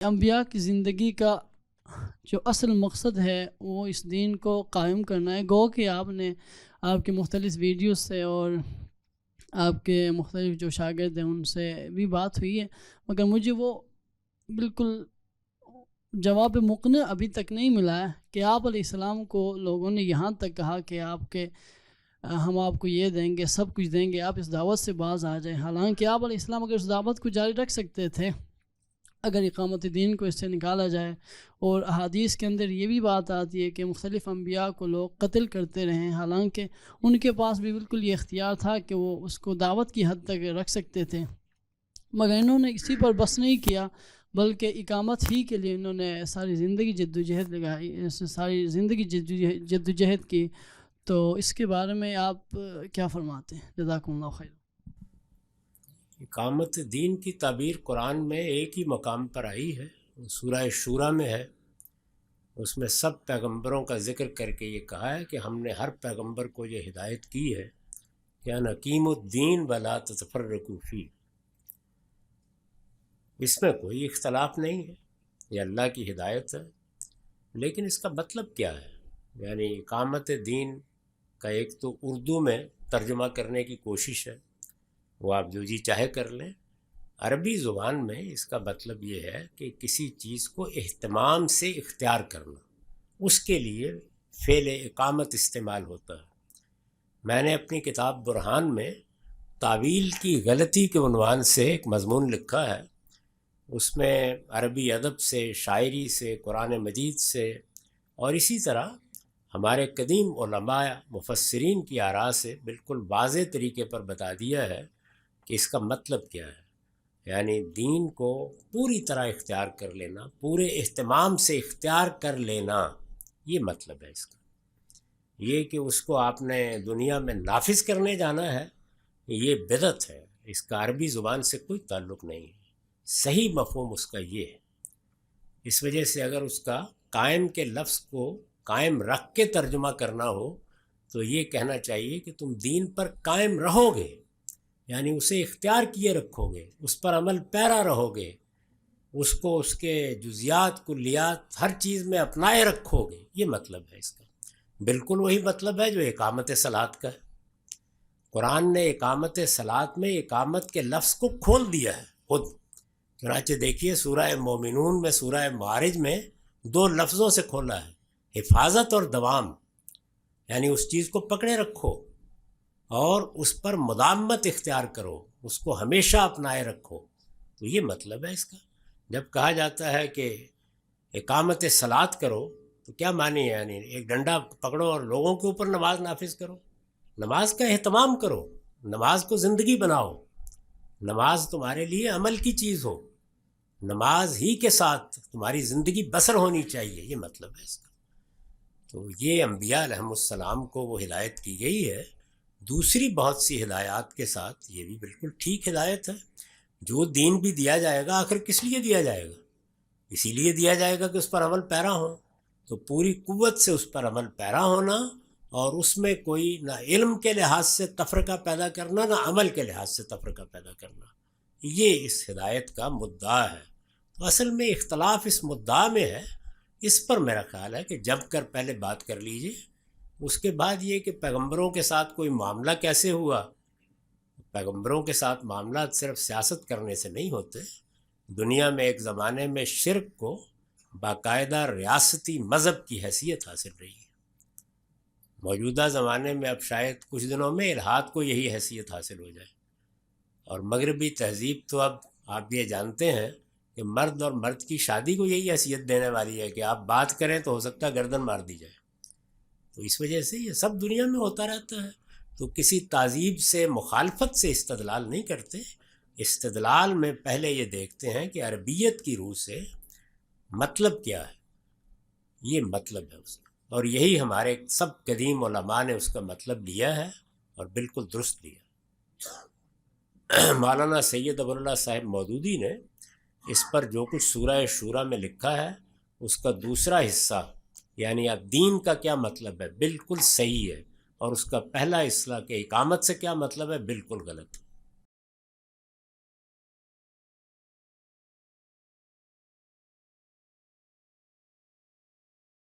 انبیاء کی زندگی کا جو اصل مقصد ہے وہ اس دین کو قائم کرنا ہے۔ گو کہ آپ نے آپ کے مختلف ویڈیوز سے اور آپ کے مختلف جو شاگرد ہیں ان سے بھی بات ہوئی ہے، مگر مجھے وہ بالکل جواب مقنع ابھی تک نہیں ملا ہے کہ آپ علیہ السلام کو لوگوں نے یہاں تک کہا کہ ہم آپ کو یہ دیں گے، سب کچھ دیں گے، آپ اس دعوت سے باز آ جائیں۔ حالانکہ آپ علیہ السلام اگر اس دعوت کو جاری رکھ سکتے تھے اگر اقامت دین کو اس سے نکالا جائے، اور احادیث کے اندر یہ بھی بات آتی ہے کہ مختلف انبیاء کو لوگ قتل کرتے رہے، حالانکہ ان کے پاس بھی بالکل یہ اختیار تھا کہ وہ اس کو دعوت کی حد تک رکھ سکتے تھے، مگر انہوں نے اسی پر بس نہیں کیا بلکہ اقامت ہی کے لیے انہوں نے ساری زندگی جدوجہد لگائی، ساری زندگی جدوجہد کی۔ تو اس کے بارے میں آپ کیا فرماتے ہیں؟ جزاکم اللہ خیر۔ اقامت دین کی تعبیر قرآن میں ایک ہی مقام پر آئی ہے، سورہ شورى میں ہے۔ اس میں سب پیغمبروں کا ذکر کر کے یہ کہا ہے کہ ہم نے ہر پیغمبر کو یہ ہدایت کی ہے کہ ان اقیموا الدین ولا تتفرقوا فیہ۔ اس میں کوئی اختلاف نہیں ہے، یہ اللہ کی ہدایت ہے، لیکن اس کا مطلب کیا ہے؟ یعنی اقامت دین کا ایک تو اردو میں ترجمہ کرنے کی کوشش ہے، وہ آپ جو جی چاہے کر لیں۔ عربی زبان میں اس کا مطلب یہ ہے کہ کسی چیز کو اہتمام سے اختیار کرنا، اس کے لیے فعل اقامت استعمال ہوتا ہے۔ میں نے اپنی کتاب برہان میں تعویل کی غلطی کے عنوان سے ایک مضمون لکھا ہے۔ اس میں عربی ادب سے، شاعری سے، قرآن مجید سے اور اسی طرح ہمارے قدیم علماء مفسرین کی آراء سے بالکل واضح طریقے پر بتا دیا ہے کہ اس کا مطلب کیا ہے۔ یعنی دین کو پوری طرح اختیار کر لینا، پورے اہتمام سے اختیار کر لینا، یہ مطلب ہے اس کا۔ یہ کہ اس کو آپ نے دنیا میں نافذ کرنے جانا ہے، یہ بدعت ہے، اس کا عربی زبان سے کوئی تعلق نہیں ہے۔ صحیح مفہوم اس کا یہ ہے۔ اس وجہ سے اگر اس کا قائم کے لفظ کو قائم رکھ کے ترجمہ کرنا ہو تو یہ کہنا چاہیے کہ تم دین پر قائم رہو گے، یعنی اسے اختیار کیے رکھو گے، اس پر عمل پیرا رہو گے، اس کو اس کے جزیات کلیات ہر چیز میں اپنائے رکھو گے، یہ مطلب ہے اس کا۔ بالکل وہی مطلب ہے جو اقامت صلاۃ کا ہے۔ قرآن نے اقامت صلاۃ میں اقامت کے لفظ کو کھول دیا ہے خود۔ چنانچہ دیکھیے سورہ مومنون میں، سورہ معارج میں دو لفظوں سے کھولا ہے، حفاظت اور دوام، یعنی اس چیز کو پکڑے رکھو اور اس پر مدامت اختیار کرو، اس کو ہمیشہ اپنائے رکھو، تو یہ مطلب ہے اس کا۔ جب کہا جاتا ہے کہ اقامت صلاۃ کرو تو کیا معنی ہے؟ یعنی ایک ڈنڈا پکڑو اور لوگوں کے اوپر نماز نافذ کرو، نماز کا اہتمام کرو، نماز کو زندگی بناؤ، نماز تمہارے لیے عمل کی چیز ہو، نماز ہی کے ساتھ تمہاری زندگی بسر ہونی چاہیے، یہ مطلب ہے اس کا۔ تو یہ انبیاء علیہم السلام کو وہ ہدایت کی گئی ہے۔ دوسری بہت سی ہدایات کے ساتھ یہ بھی بالکل ٹھیک ہدایت ہے۔ جو دین بھی دیا جائے گا آخر کس لیے دیا جائے گا؟ اسی لیے دیا جائے گا کہ اس پر عمل پیرا ہو، تو پوری قوت سے اس پر عمل پیرا ہونا، اور اس میں کوئی نہ علم کے لحاظ سے تفرقہ پیدا کرنا نہ عمل کے لحاظ سے تفرقہ پیدا کرنا، یہ اس ہدایت کا مدعا ہے۔ تو اصل میں اختلاف اس مدعا میں ہے۔ اس پر میرا خیال ہے کہ جب کر پہلے بات کر لیجئے، اس کے بعد یہ کہ پیغمبروں کے ساتھ کوئی معاملہ کیسے ہوا۔ پیغمبروں کے ساتھ معاملات صرف سیاست کرنے سے نہیں ہوتے۔ دنیا میں ایک زمانے میں شرک کو باقاعدہ ریاستی مذہب کی حیثیت حاصل رہی ہے۔ موجودہ زمانے میں اب شاید کچھ دنوں میں الحاد کو یہی حیثیت حاصل ہو جائے، اور مغربی تہذیب تو اب آپ یہ جانتے ہیں کہ مرد اور مرد کی شادی کو یہی حیثیت دینے والی ہے کہ آپ بات کریں تو ہو سکتا ہے گردن مار دی جائے۔ تو اس وجہ سے یہ سب دنیا میں ہوتا رہتا ہے۔ تو کسی تہذیب سے مخالفت سے استدلال نہیں کرتے، استدلال میں پہلے یہ دیکھتے ہیں کہ عربیت کی روح سے مطلب کیا ہے، یہ مطلب ہے اس کا، اور یہی ہمارے سب قدیم علماء نے اس کا مطلب لیا ہے اور بالکل درست لیا۔ مولانا سید ابواللہ صاحب مودودی نے اس پر جو کچھ سورہ شورى میں لکھا ہے، اس کا دوسرا حصہ یعنی اب دین کا کیا مطلب ہے بالکل صحیح ہے، اور اس کا پہلا حصہ کہ اقامت سے کیا مطلب ہے بالکل غلط ہے۔